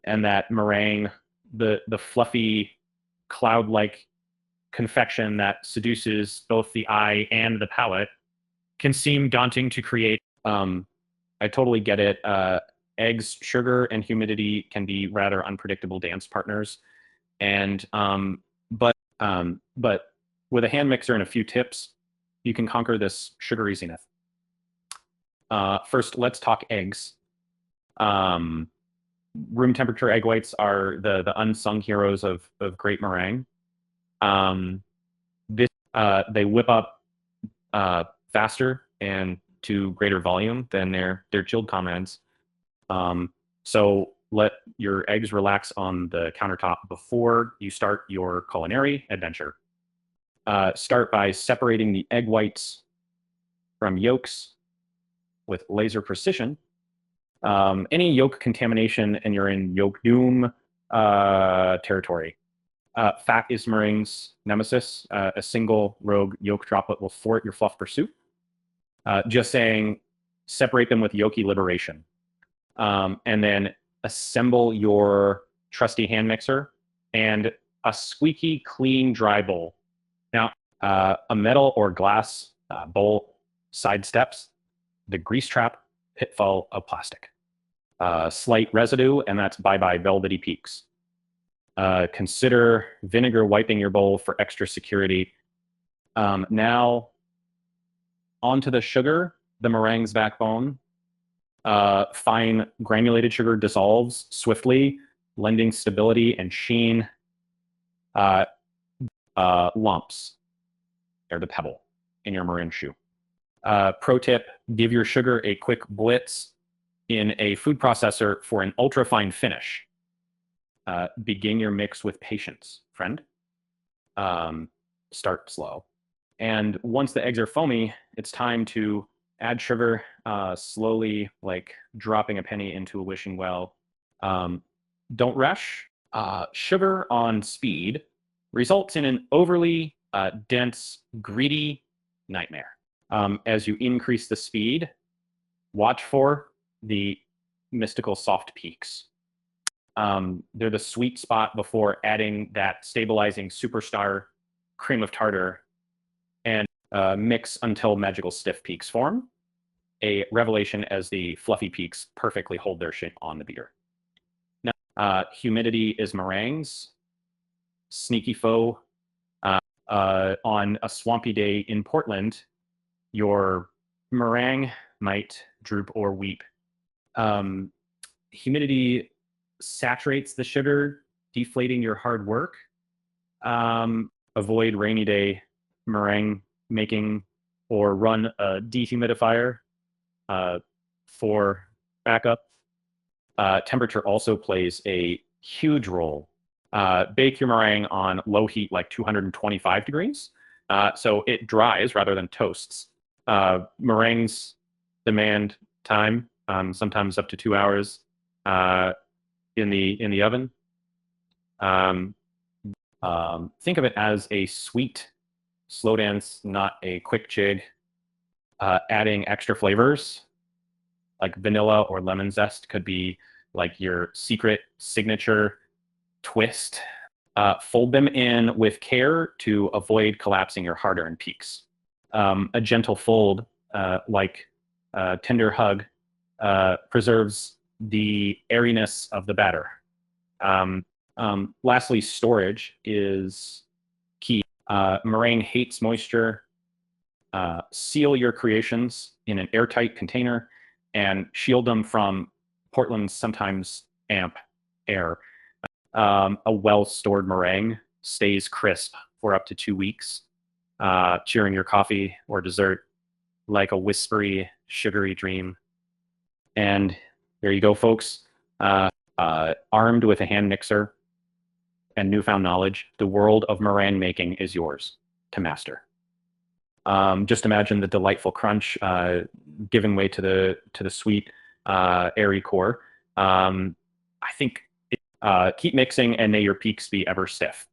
and that meringue, the fluffy cloud-like confection that seduces both the eye and the palate, can seem daunting to create. I totally get it. Eggs, sugar, and humidity can be rather unpredictable dance partners, and but with a hand mixer and a few tips, you can conquer this sugary zenith. First, let's talk eggs. Room temperature egg whites are the unsung heroes of great meringue. They whip up faster and to greater volume than their chilled comrades. So let your eggs relax on the countertop before you start your culinary adventure. Start by separating the egg whites from yolks with laser precision. Any yolk contamination and you're in yolk doom territory. Fat is meringue's nemesis. A single rogue yolk droplet will thwart your fluff pursuit. Just saying, separate them with yolky liberation. And then assemble your trusty hand mixer and a squeaky clean dry bowl. Now, a metal or glass bowl sidesteps the grease trap pitfall of plastic. Slight residue, and that's bye-bye velvety peaks. Consider vinegar wiping your bowl for extra security. Now, onto the sugar, the meringue's backbone. Fine granulated sugar dissolves swiftly, lending stability and sheen. Lumps are the pebble in your meringue shoe. Pro tip, give your sugar a quick blitz in a food processor for an ultra-fine finish. Begin your mix with patience, friend. Start slow. And once the eggs are foamy, it's time to add sugar, slowly, like dropping a penny into a wishing well. Don't rush. Sugar on speed results in an overly dense, greedy nightmare. As you increase the speed, watch for the mystical soft peaks. They're the sweet spot before adding that stabilizing superstar cream of tartar, and mix until magical stiff peaks form. A revelation as the fluffy peaks perfectly hold their shape on the beater. Now, humidity is meringues' sneaky foe. On a swampy day in Portland, your meringue might droop or weep. Humidity saturates the sugar, deflating your hard work. Avoid rainy day meringue making, or run a dehumidifier for backup. Temperature also plays a huge role. Bake your meringue on low heat, like 225 degrees, so it dries rather than toasts. Meringues demand time, sometimes up to 2 hours in the oven. Think of it as a sweet slow dance, not a quick jig. Adding extra flavors like vanilla or lemon zest could be like your secret signature twist. Fold them in with care to avoid collapsing your hard-earned peaks. A gentle fold, like a tender hug, preserves the airiness of the batter. Lastly, storage is key. Meringue hates moisture. Seal your creations in an airtight container and shield them from Portland's sometimes damp air. A well-stored meringue stays crisp for up to 2 weeks, cheering your coffee or dessert like a whispery, sugary dream. And there you go, folks. Armed with a hand mixer and newfound knowledge, the world of meringue making is yours to master. Just imagine the delightful crunch giving way to the sweet, airy core. I think keep mixing, and may your peaks be ever stiff.